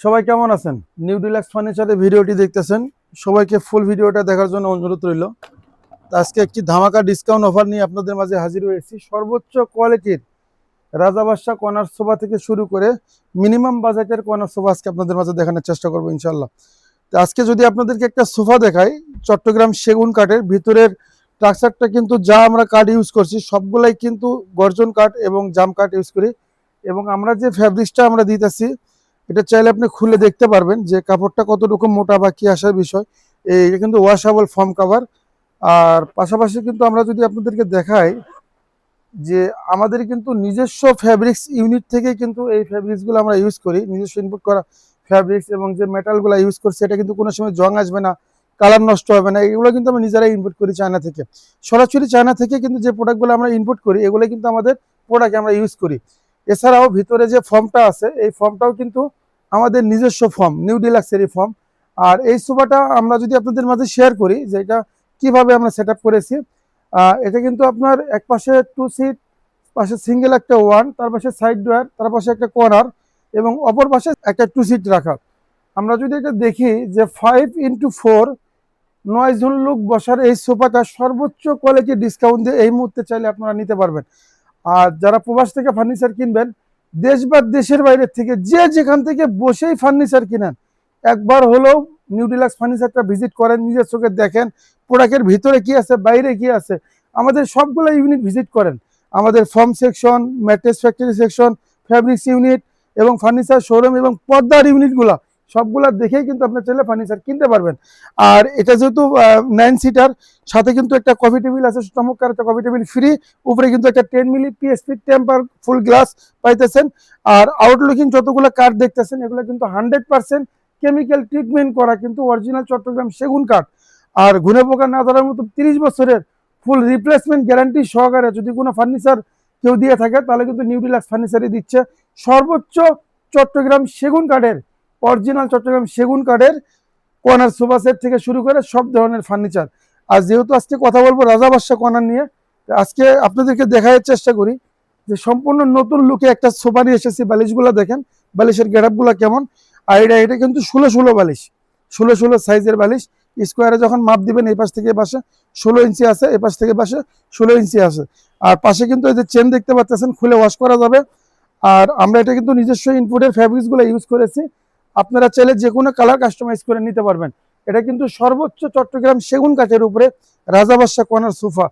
সবাই কেমন আছেন? নিউ ডিলাক্স ফার্নিচারের ভিডিওটি দেখতেছেন। সবাইকে ফুল ভিডিওটা দেখার জন্য অনুরোধ রইল। আজকে একটি ধামাকা ডিসকাউন্ট অফার নিয়ে আপনাদের মাঝে হাজির হয়েছি। সর্বোচ্চ কোয়ালিটির রাজা বাদশাহ কর্নার সোফা থেকে শুরু করে মিনিমাম বাজেটের কর্নার সোফা আজকে আপনাদের মাঝে দেখানোর চেষ্টা করবো ইনশাল্লাহ। তো আজকে যদি আপনাদেরকে একটা সোফা দেখাই, চট্টগ্রাম সেগুন কাঠের ভিতরের স্ট্রাকচারটা কিন্তু যা আমরা কাঠ ইউজ করছি সবগুলাই কিন্তু গর্জন কাঠ এবং জাম কাঠ ইউজ করি। এবং আমরা যে ফ্যাব্রিক্সটা আমরা দিতেছি, এটা চাইলে আপনি খুলে দেখতে পারবেন যে কাপড়টা কতটুকু মোটা বা কি আসার বিষয়। এটা কিন্তু ওয়াশেবল ফর্ম কাভার। আর পাশাপাশি কিন্তু আমরা যদি আপনাদেরকে দেখাই যে আমাদের কিন্তু নিজস্ব ফ্যাব্রিক্স ইউনিট থেকে কিন্তু এই ফ্যাব্রিক্সগুলো আমরা ইউজ করি, নিজস্ব ইনপুট করা ফ্যাব্রিক্স। এবং যে মেটালগুলো ইউজ করছি এটা কিন্তু কোনো সময় জং আসবে না, কালার নষ্ট হবে না। এগুলো কিন্তু আমরা নিজেরাই ইনপুট করি চায়না থেকে। সরাসরি চায়না থেকে কিন্তু যে প্রোডাক্টগুলো আমরা ইনপুট করি এগুলো কিন্তু আমাদের প্রোডাক্টে আমরা ইউজ করি। এছাড়াও ভিতরে যে ফর্মটা আছে এই ফর্মটাও কিন্তু আমাদের নিজস্ব ফর্ম, নিউ ডিলাক্সেরই ফর্ম। আর এই সোফাটা আমরা যদি আপনাদের মাঝে শেয়ার করি যে এটা কিভাবে আমরা সেট আপ করেছি। এটা কিন্তু আপনার এক পাশে 2 সিট, পাশে সিঙ্গেল একটা ওয়ান, তার পাশে সাইড ডোয়ার, তার পাশে একটা কর্নার এবং অপর পাশে একটা 2 সিট রাখা। আমরা যদি এটা দেখি যে 5x4 9 জন লোক বসার এই সোফাটা সর্বোচ্চ কোয়ালিটি ডিসকাউন্ট দিয়ে এই মুহূর্তে চাইলে আপনারা নিতে পারবেন। আর যারা প্রবাস থেকে ফার্নিচার কিনবেন, দেশ বা দেশের বাইরের থেকে যে যেখান থেকে বসেই ফার্নিচার কিনেন, একবার হলেও নিউ ডিলাক্স ফার্নিচারটা ভিজিট করেন, নিজের চোখে দেখেন প্রোডাক্টের ভিতরে কি আছে, বাইরে কি আছে। আমাদের সবগুলো ইউনিট ভিজিট করেন, আমাদের form section, mattress factory section, fabrics unit এবং ফার্নিচার শোরুম এবং পর্দার ইউনিটগুলো সবগুলা দেখেই কিন্তু আপনি চাইলে ফার্নিচার কিনতে পারবেন। আর এটা যেহেতু 9 সিটার, সাথে কিন্তু একটা কফি টেবিল আছে, চমৎকার একটা কফি টেবিল ফ্রি। উপরে কিন্তু একটা 10 মিলি পিএসপি টেম্পার ফুল গ্লাস পাইতেছেন। আর আউটলুকিং যতগুলো কাঠ দেখতেছেন এগুলো কিন্তু 100% কেমিক্যাল ট্রিটমেন্ট করা, কিন্তু অরিজিনাল চট্টগ্রাম সেগুন কাঠ। আর ঘুনে পোকা না ধরার মতো 30 বছরের ফুল রিপ্লেসমেন্ট গ্যারান্টি সহকারে যদি কোনো ফার্নিচার কেউ দিয়ে থাকে তাহলে কিন্তু নিউ ডিলাক্স ফার্নিচারই দিচ্ছে। সর্বোচ্চ চট্টগ্রাম সেগুন কাঠের, অরিজিনাল চট্টগ্রাম সেগুন কাঠের কর্নার সোফা সেট থেকে শুরু করে সব ধরনের ফার্নিচার। আর যেহেতু আজকে কথা বলবো রাজা বাদশাহ কর্নার নিয়ে, আজকে আপনাদেরকে দেখার চেষ্টা করি যে সম্পূর্ণ নতুন লুকে একটা সোফা নিয়ে এসেছি। বালিশগুলো দেখেন, বালিশের গেটআপগুলো কেমন। আর এটা কিন্তু 16 বালিশ, 16 সাইজের বালিশ। স্কোয়ারে যখন মাপ দিবেন এই পাশ থেকে এই পাশে 16 ইঞ্চি আছে, এই পাশ থেকে পাশে 16 ইঞ্চি আছে। আর পাশে কিন্তু এই যে চেন দেখতে পাচ্ছেন, খুলে ওয়াশ করা যাবে। আর আমরা এটা কিন্তু নিজস্ব ইনপুটের ফ্যাব্রিক্সগুলো ইউজ করেছি। আপনারা চাইলে যে কোনো কালার কাস্টমাইজ করে নিতে পারবেন। এটা কিন্তু সর্বোচ্চ চট্টগ্রাম সেগুন কাঠের উপরে রাজা বাদশাহ কর্নার সোফা।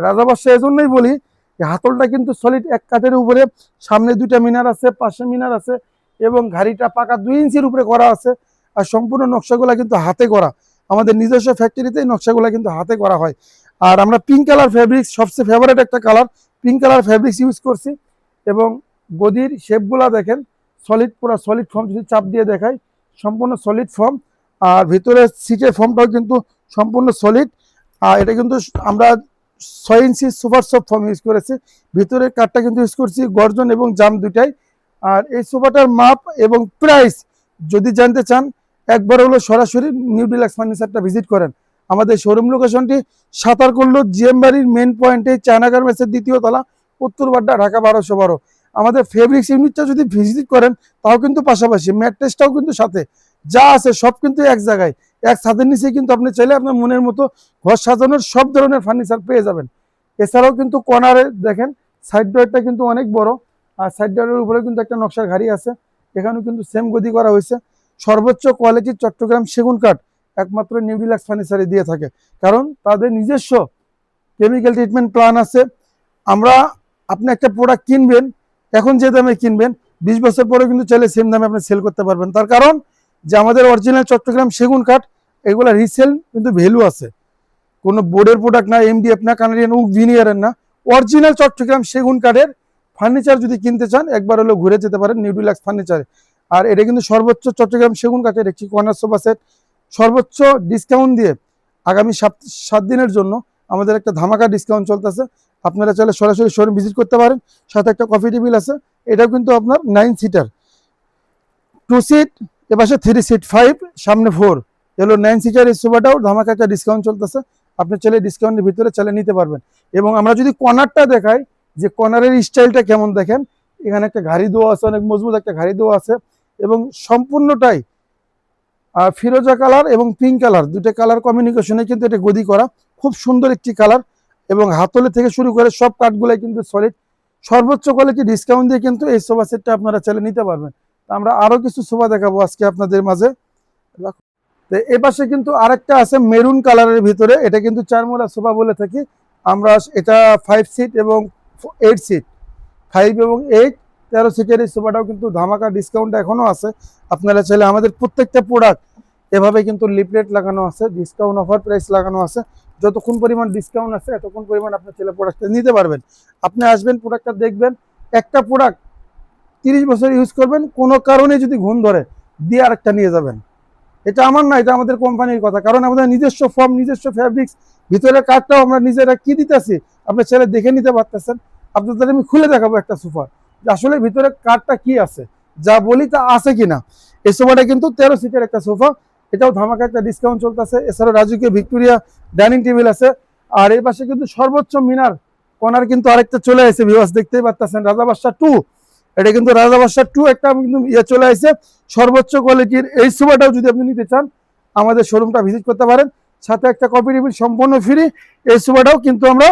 রাজা বাদশাহ এজন্যই বলি যে হাতলটা কিন্তু সলিড এক কাঠের উপরে, সামনে 2টা মিনার আছে, পাশে মিনার আছে এবং ঘাড়িটা পাকা 2 ইঞ্চির উপরে করা আছে। আর সম্পূর্ণ নকশাগুলা কিন্তু হাতে করা, আমাদের নিজস্ব ফ্যাক্টরিতে নকশাগুলা কিন্তু হাতে করা হয়। আর আমরা পিঙ্ক কালার ফ্যাব্রিক্স, সবচেয়ে ফেভারিট একটা colour, pink colour fabrics use করছি। এবং গদির শেপগুলা দেখেন, সলিড, পুরো সলিড ফর্ম। যদি চাপ দিয়ে দেখাই, সম্পূর্ণ সলিড ফর্ম। আর ভিতরে সিটের ফর্মটাও কিন্তু সম্পূর্ণ সলিড। আর এটা কিন্তু আমরা 6 ইঞ্চি সুপার সফট ফর্ম ইউজ করেছি। ভিতরের কাঠটা কিন্তু ইউজ করছি গর্জন এবং জাম দুটাই। আর এই সোফাটার মাপ এবং প্রাইস যদি জানতে চান, একবার হলো সরাসরি নিউ ডিলাক্স ফার্নিচারটা ভিজিট করেন। আমাদের শোরুম লোকেশনটি সাতারকুল্লু জিএম বাড়ির মেন পয়েন্টে, চায়না গার্মেন্টসের 2য় তলা, উত্তরবাড্ডা, ঢাকা 1212। আমাদের ফেব্রিক্স ইউনিটটা যদি ভিজিট করেন তাও কিন্তু পাশাপাশি, ম্যাট্রেসটাও কিন্তু সাথে, যা আছে সব কিন্তু এক জায়গায়, এক ছাদের নিচে কিন্তু আপনি চাইলে আপনার মনের মতো ঘর সাজানোর সব ধরনের ফার্নিচার পেয়ে যাবেন। এছাড়াও কিন্তু কর্নারে দেখেন সাইড ডোরটা কিন্তু অনেক বড়। আর সাইড ডোরের উপরে কিন্তু একটা নকশার ঘাড়ি আছে, এখানেও কিন্তু সেম গদি করা হয়েছে। সর্বোচ্চ কোয়ালিটির চট্টগ্রাম সেগুন কাঠ একমাত্র নিউ ডিলাক্স ফার্নিচারে দিয়ে থাকে, কারণ তাদের নিজস্ব কেমিক্যাল ট্রিটমেন্ট প্ল্যান আছে। আমরা, আপনি একটা প্রোডাক্ট কিনবেন, এখন যে দামে কিনবেন 20 বছর পরে কিন্তু চাইলে সেম দামে আপনি সেল করতে পারবেন। তার কারণ যে আমাদের অরিজিনাল চট্টগ্রাম সেগুন কাঠ, এগুলো রিসেল কিন্তু ভ্যালু আছে। কোনো বোর্ডের প্রোডাক্ট না, এমডিএফ না, কানাডিয়ান উক ভিনিয়ারের না, অরিজিনাল চট্টগ্রাম সেগুন কাঠের ফার্নিচার যদি কিনতে চান একবার হলো ঘুরে যেতে পারেন নিউ ডিলাক্স ফার্নিচারে। আর এটা কিন্তু সর্বোচ্চ চট্টগ্রাম সেগুন কাঠের একটি কর্নার সোফা সেট। সর্বোচ্চ ডিসকাউন্ট দিয়ে আগামী 7 দিনের জন্য আমাদের একটা ধামাকা ডিসকাউন্ট চলতেছে। আপনারা চাইলে সরাসরি শোরুম ভিজিট করতে পারেন। সাথে একটা কফি টেবিল আছে, এটাও কিন্তু আপনার 9 সিটার, 2 সিট, এপাশে 3 সিট, 5, সামনে 4, এগুলো 9 সিটার। এই সোফাটাও ধামাকা একটা ডিসকাউন্ট চলতেছে, আপনি চাইলে ডিসকাউন্টের ভিতরে চাইলে নিতে পারবেন। এবং আমরা যদি কর্নারটা দেখাই যে কর্নারের স্টাইলটা কেমন দেখেন, এখানে একটা ঘাড়ি দেওয়া আছে, অনেক মজবুত একটা ঘাড়ি দেওয়া আছে এবং সম্পূর্ণটাই ফিরোজা কালার এবং পিঙ্ক কালার, দুটো কালার কমিউনিকেশনে কিন্তু এটা গদি করা, খুব সুন্দর একটি কালার। এবং হাতলে থেকে শুরু করে সব কাঠগুলাই কিন্তু সলিড, সর্বোচ্চ কোয়ালিটি ডিসকাউন্ট দিয়ে কিন্তু এই সোফা সেটটা আপনারা চাইলে নিতে পারবেন। আমরা আরো কিছু সোফা দেখাবো আজকে আপনাদের মাঝে। তো এ পাশে কিন্তু আরেকটা আছে মেরুন কালারের ভিতরে, এটা কিন্তু 4 মোড়া সোফা বলে থাকি আমরা। এটা 5 সিট এবং 8 সিট, 5 এবং 8 13 সিটের এই সোফাটাও কিন্তু ধামাকা ডিসকাউন্ট এখনো আছে। আপনারা চাইলে আমাদের প্রত্যেকটা প্রোডাক্ট এভাবে কিন্তু লিফলেট লাগানো আছে, ডিসকাউন্ট অফার প্রাইস লাগানো আছে। যতক্ষণ পরিমাণ ডিসকাউন্ট আছে এতক্ষণ পরিমাণ আপনার ছেলে প্রোডাক্টটা নিতে পারবেন। আপনি আসবেন, প্রোডাক্টটা দেখবেন, একটা প্রোডাক্ট 30 বছর ইউজ করবেন, কোনো কারণে যদি ঘুম ধরে দিয়ে আরেকটা নিয়ে যাবেন। এটা আমার না, এটা আমাদের কোম্পানির কথা, কারণ আমাদের নিজস্ব ফর্ম, নিজস্ব ফ্যাব্রিক্স, ভিতরের কাঠটাও আমরা নিজেরা কি দিতেছি আপনার ছেলে দেখে নিতে পারতেছেন। আপনাদের আমি খুলে দেখাবো একটা সোফা, আসলে ভিতরে কাঠটা কি আছে, যা বলি তা আছে কিনা। এই সোফাটা কিন্তু 13 সিটের একটা সোফা, এটাও ধামাকা একটা ডিসকাউন্ট চলতেছে। এছাড়াও রাজুকে ভিক্টোরিয়া ডাইনিং টেবিল আছে। আর এই পাশে কিন্তু সর্বোচ্চ মিনার কর্নার কিন্তু আরেকটা চলে আসে, ভিউয়ার্স দেখতেই পাচ্ছেন, রাজা বাদশাহ 2। এটা কিন্তু রাজা বাদশাহ 2 একটা কিন্তু চলে আসে সর্বোচ্চ কোয়ালিটির। এই সোফাটাও যদি আপনি নিতে চান আমাদের শোরুমটা ভিজিট করতে পারেন, সাথে একটা কপি টেবিল সম্পূর্ণ ফ্রি। এই সোফাটাও কিন্তু আমরা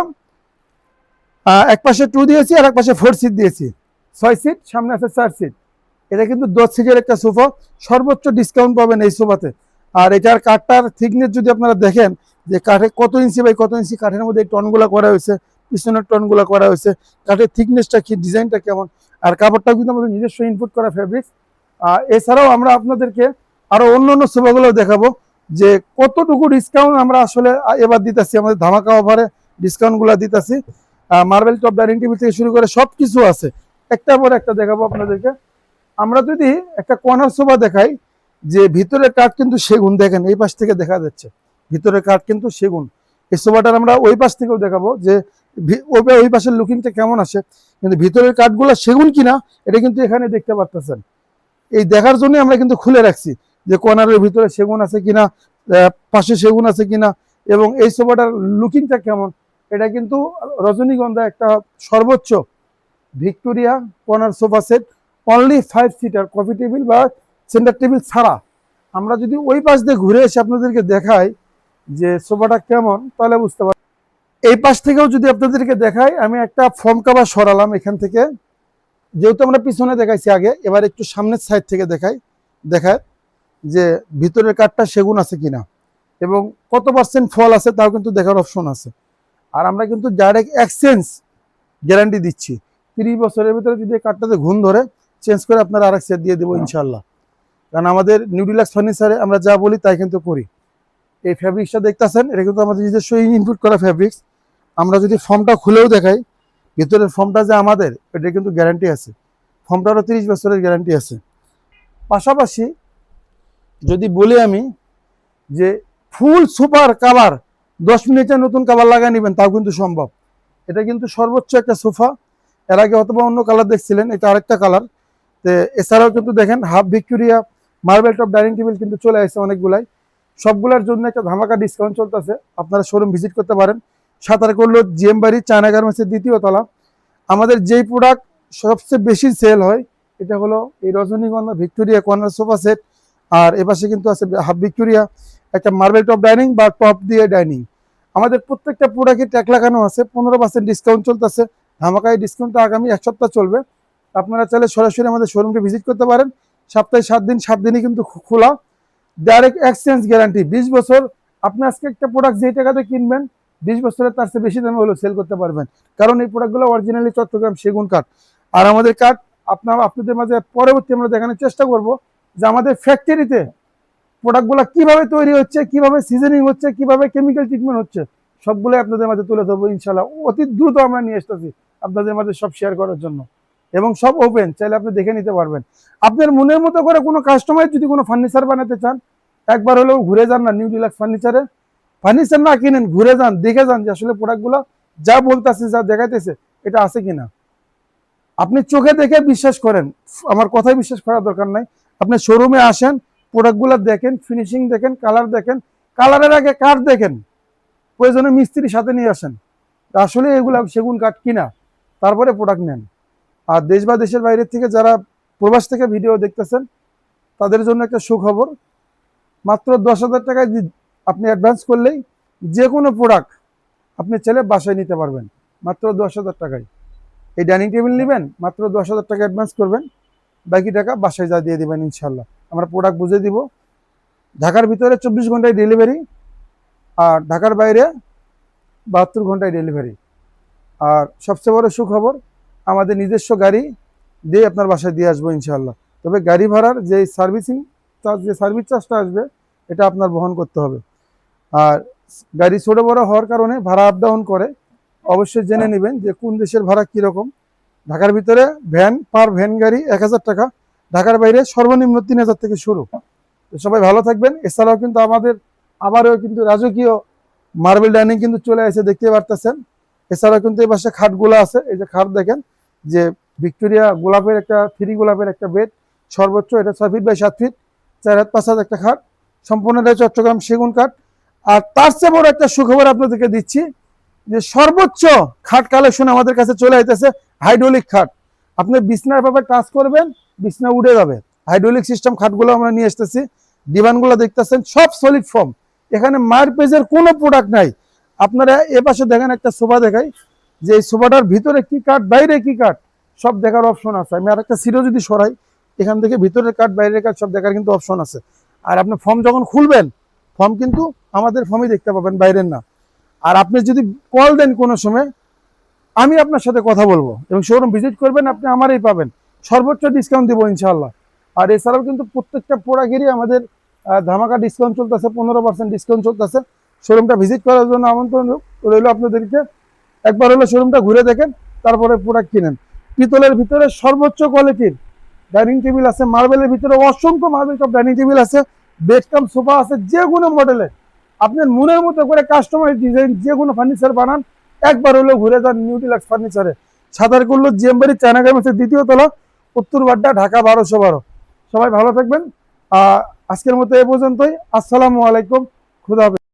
এক পাশে 2 দিয়েছি আর এক পাশে 4 সিট দিয়েছি, 6 সিট, সামনে আছে 4 সিট। এটা কিন্তু 10 সিটের একটা সোফা, সর্বোচ্চ ডিসকাউন্ট পাবেন এই সোফাতে। আর এটার কাঠটার থিকনেস যদি আপনারা দেখেন যে কাঠে কত ইঞ্চি বাই কত ইঞ্চি কাঠের মধ্যে টনগুলো করা হয়েছে, পিছনের টনগুলো করা হয়েছে, কাঠের থিকনেসটা কি, ডিজাইনটা কেমন, আর কাপড়টাও কিন্তু আমাদের নিজস্ব ইনপুট করা ফেব্রিক্স। এছাড়াও আমরা আপনাদেরকে আরো অন্য অন্য সোফাগুলো দেখাবো যে কতটুকু ডিসকাউন্ট আমরা আসলে এবার দিতেছি, আমাদের ধামাকা অফারে ডিসকাউন্টগুলো দিতেছি। মার্বেল টপ ডাইনিং টেবিল থেকে শুরু করে সব কিছু আছে, একটা পর একটা দেখাবো আপনাদেরকে। আমরা যদি একটা কর্নার সোফা দেখাই, যে ভিতরের কাঠ কিন্তু সেগুন, দেখেন এই পাশ থেকে দেখা যাচ্ছে ভিতরের কাঠ কিন্তু সেগুন। এই সোফাটার আমরা ওই পাশ থেকেও দেখাবো যে ওই পাশের লুকিংটা কেমন আসে, কিন্তু ভিতরের কাঠগুলো সেগুন কিনা এটা কিন্তু এখানে দেখতে পারতেছেন। এই দেখার জন্য আমরা কিন্তু খুলে রাখছি যে কর্নারের ভিতরে সেগুন আছে কিনা, পাশে সেগুন আছে কিনা, এবং এই সোফাটার লুকিংটা কেমন। এটা কিন্তু রজনীগন্ধা একটা সর্বোচ্চ Victoria corner sofa set, only 5 seater, coffee table বা সেন্টার টেবিল ছাড়া। আমরা যদি ওই পাশ দিয়ে ঘুরে এসে আপনাদেরকে দেখাই যে সোফাটা কেমন, তাহলে বুঝতে পারবেন। এই পাশ থেকেও যদি আপনাদেরকে দেখাই, আমি একটা ফর্ম কাভার সরালাম এখান থেকে, যেহেতু আমরা পিছনে দেখাইছি আগে, এবার একটু সামনের সাইড থেকে দেখায় যে ভিতরের কাঠটা সেগুন আছে কিনা এবং কত পার্সেন্ট ফল আছে তাও কিন্তু দেখার অপশন আছে। আর আমরা কিন্তু ডাইরেক্ট এক্সচেঞ্জ গ্যারান্টি দিচ্ছি, 30 বছরের ভিতরে যদি কাঠটাতে ঘুম ধরে চেঞ্জ করে আপনারা আরেক সেট দিয়ে দেবো ইনশাল্লাহ। কারণ আমাদের নিউ ডিলাক্স ফার্নিচারে আমরা যা বলি তাই কিন্তু করি। এই ফ্যাব্রিক্সটা দেখতেছেন, এটা কিন্তু আমাদের নিজস্ব ইনপুট করা ফ্যাব্রিক্স। আমরা যদি ফর্মটা খুলেও দেখাই, ভিতরের ফর্মটা যে আমাদের, এটা কিন্তু গ্যারান্টি আছে, ফর্মটারও 30 বছরের গ্যারান্টি আছে। পাশাপাশি যদি বলি আমি যে ফুল সুপার কাভার 10 মিনিটে নতুন কাভার লাগাই নেবেন, তাও কিন্তু সম্ভব। এটা কিন্তু সর্বোচ্চ একটা সোফা, এর আগে অথবা অন্য কালার দেখছিলেন, এটা আরেকটা কালার। তো এছাড়াও কিন্তু দেখেন half Victoria marble top dining table কিন্তু চলে আসছে অনেকগুলাই, সবগুলোর জন্য একটা ধামাকা ডিসকাউন্ট চলতেছে। আপনারা শোরুম ভিজিট করতে পারেন, সাতার করলো জিএম বাড়ি চায়না গার্মেন্টসের 2য় তলা। আমাদের যেই প্রোডাক্ট সবচেয়ে বেশি সেল হয় এটা হলো এই রজনীগন্ধা ভিক্টোরিয়া কর্নার সোফা সেট। আর এপাশে কিন্তু আছে হাফ ভিক্টোরিয়া, একটা মার্বেল টপ ডাইনিং বা টপ দিয়ে ডাইনিং। আমাদের প্রত্যেকটা প্রোডাক্টে ট্যাগ লাগানো আছে, 15% ডিসকাউন্ট চলতেছে। ধামাকায় ডিসকাউন্টটা আগামী 1 সপ্তাহ চলবে। আপনারা চাইলে সরাসরি আমাদের শোরুমকে ভিজিট করতে পারেন। সপ্তাহে 7 দিন, 7 দিনই কিন্তু খোলা। ডাইরেক্ট এক্সচেঞ্জ গ্যারান্টি 20 বছর। আপনি আজকে একটা প্রোডাক্ট যেই টাকাতে কিনবেন 20 বছরের তার চেয়ে বেশি দামে হলেও সেল করতে পারবেন, কারণ এই প্রোডাক্টগুলো অরিজিনালি চট্টগ্রাম সেগুন কাঠ। আর আমাদের কাঠ আপনাদের মাঝে পরবর্তী আমরা দেখানোর চেষ্টা করব যে আমাদের ফ্যাক্টরিতে প্রোডাক্টগুলো কিভাবে তৈরি হচ্ছে, কিভাবে সিজনিং হচ্ছে, কিভাবে কেমিক্যাল ট্রিটমেন্ট হচ্ছে, সবগুলোই আপনাদের মাঝে তুলে ধরবো ইনশাল্লাহ। অতি দ্রুত আমরা নিয়ে আসতেছি আপনাদের মাঝে সব শেয়ার করার জন্য, এবং সব ওপেন, চাইলে আপনি দেখে নিতে পারবেন। আপনার মনের মতো করে কোনো কাস্টমাইজ যদি কোনো ফার্নিচার বানাতে চান, একবার হলেও ঘুরে যান না নিউ ডিলাক্স ফার্নিচারে। ফার্নিচার না কিনেন, ঘুরে যান, দেখে যান যে আসলে প্রোডাক্টগুলো যা বলতেছে, যা দেখাইতেছে এটা আছে কিনা। আপনি চোখে দেখে বিশ্বাস করেন, আমার কথায় বিশ্বাস করার দরকার নাই। আপনি শোরুমে আসেন, প্রোডাক্টগুলো দেখেন, ফিনিশিং দেখেন, কালার দেখেন, কালারের আগে কাঠ দেখেন, প্রয়োজনে মিস্ত্রির সাথে নিয়ে আসেন আসলে এগুলা সেগুন কাঠ কিনা, তারপরে প্রোডাক্ট নেন। আর দেশ বা দেশের বাইরের থেকে যারা প্রবাস থেকে ভিডিও দেখতেছেন, তাদের জন্য একটা সুখবর, মাত্র 10,000 টাকায় আপনি অ্যাডভান্স করলেই যে কোনো প্রোডাক্ট আপনি চাইলে বাসায় নিতে পারবেন মাত্র 10,000 টাকায়। এই ডাইনিং টেবিল নেবেন, মাত্র 10,000 টাকা অ্যাডভান্স করবেন, বাকি টাকা বাসায় যা দিয়ে দেবেন ইনশাল্লাহ। আমরা প্রোডাক্ট বুঝে দিব। ঢাকার ভিতরে 24 ঘন্টায় ডেলিভারি, আর ঢাকার বাইরে 72 ঘন্টায় ডেলিভারি। আর সবচেয়ে বড় সুখবর, আমাদের নিজস্ব গাড়ি দিয়ে আপনার বাসায় দিয়ে আসবো ইনশাল্লাহ। তবে গাড়ি ভাড়ার যে সার্ভিসিং চার্জ, যে সার্ভিস চার্জটা আসবে, এটা আপনার বহন করতে হবে। আর গাড়ি ছোট বড় হওয়ার কারণে ভাড়া আপ ডাউন করে, অবশ্যই জেনে নেবেন যে কোন দেশের ভাড়া কীরকম। ঢাকার ভিতরে ভ্যান, পার ভ্যান গাড়ি 1,000 টাকা, ঢাকার বাইরে সর্বনিম্ন 3,000 থেকে শুরু। তো সবাই ভালো থাকবেন। এছাড়াও কিন্তু আমাদের আবারও কিন্তু রাজকীয় মার্বেল ডাইনিং কিন্তু চলে আসে, দেখতে পারতেছেন। এছাড়াও কিন্তু এই পাশে খাটগুলো আছে, এই যে খাট দেখেন, যে ভিক্টোরিয়া গোলাপের একটা 3 গোলাপের একটা বেড, সর্বোচ্চ এটা 6 ফিট বাই 7 ফিট, 4 হাত 5 হাত একটা খাট, সম্পূর্ণটা চট্টগ্রাম সেগুন কাঠ। আর তার চেয়ে বড় একটা সুখবর আপনাদেরকে দিচ্ছি, যে সর্বোচ্চ খাট কালেকশন আমাদের কাছে চলে আসতেছে হাইড্রোলিক খাট। আপনি বিছনার ভাবে টাচ করবেন, বিছনা উঠে যাবে। হাইড্রোলিক সিস্টেম খাটগুলো আমরা নিয়ে আসতেছি। ডিভানগুলো দেখতেছেন সব সলিড ফর্ম, এখানে মার পেজের কোনো প্রোডাক্ট নাই। আপনারা এ পাশে দেখেন একটা সোফা দেখাই, যে এই সোফাটার ভিতরে কি কাঠ, বাইরে কি কাঠ, সব দেখার অপশন আছে। আমি আরেকটা সিটও যদি সরাই, এখান থেকে ভিতরের কাঠ বাইরের কাঠ সব দেখার কিন্তু অপশন আছে। আর আপনি ফর্ম যখন খুলবেন, ফর্ম কিন্তু আমাদের ফর্মই দেখতে পাবেন, বাইরের না। আর আপনি যদি কল দেন কোনো সময়, আমি আপনার সাথে কথা বলবো এবং শোরুম ভিজিট করবেন, আপনি আমারই পাবেন, সর্বোচ্চ ডিসকাউন্ট দিব ইনশাআল্লাহ। আর এছাড়াও কিন্তু প্রত্যেকটা প্রোডাক্টেরই আমাদের ধামাকা ডিসকাউন্ট চলতেছে, 15% ডিসকাউন্ট চলতেছে। শোরুমটা ভিজিট করার জন্য আমন্ত্রণ রইল আপনাদেরকে। একবার হলো শোরুমটা ঘুরে দেখেন, তারপরে প্রোডাক্ট কিনেন। পিতলের ভিতরে সর্বোচ্চ কোয়ালিটির ডাইনিং টেবিল আছে, মার্বেলের ভিতরে অসংখ্য মার্বেল টপ ডাইনিং টেবিল আছে, বেড কাম সোফা আছে, যে কোনো মডেলের আপনার মনের মতো করে কাস্টমাইজ ডিজাইন যে কোনো ফার্নিচার বানান। একবার হলো ঘুরে যান নিউ ডিলাক্স ফার্নিচারে, সাদারকুল্লু জিএমবাড়ি চায়না গার্মেন্টসের 2য় তলা, উত্তর বাড্ডা, ঢাকা 1212। সবাই ভালো থাকবেন। আজকের মতো এ পর্যন্তই। আসসালামু আলাইকুম, খুদা হাফেজ।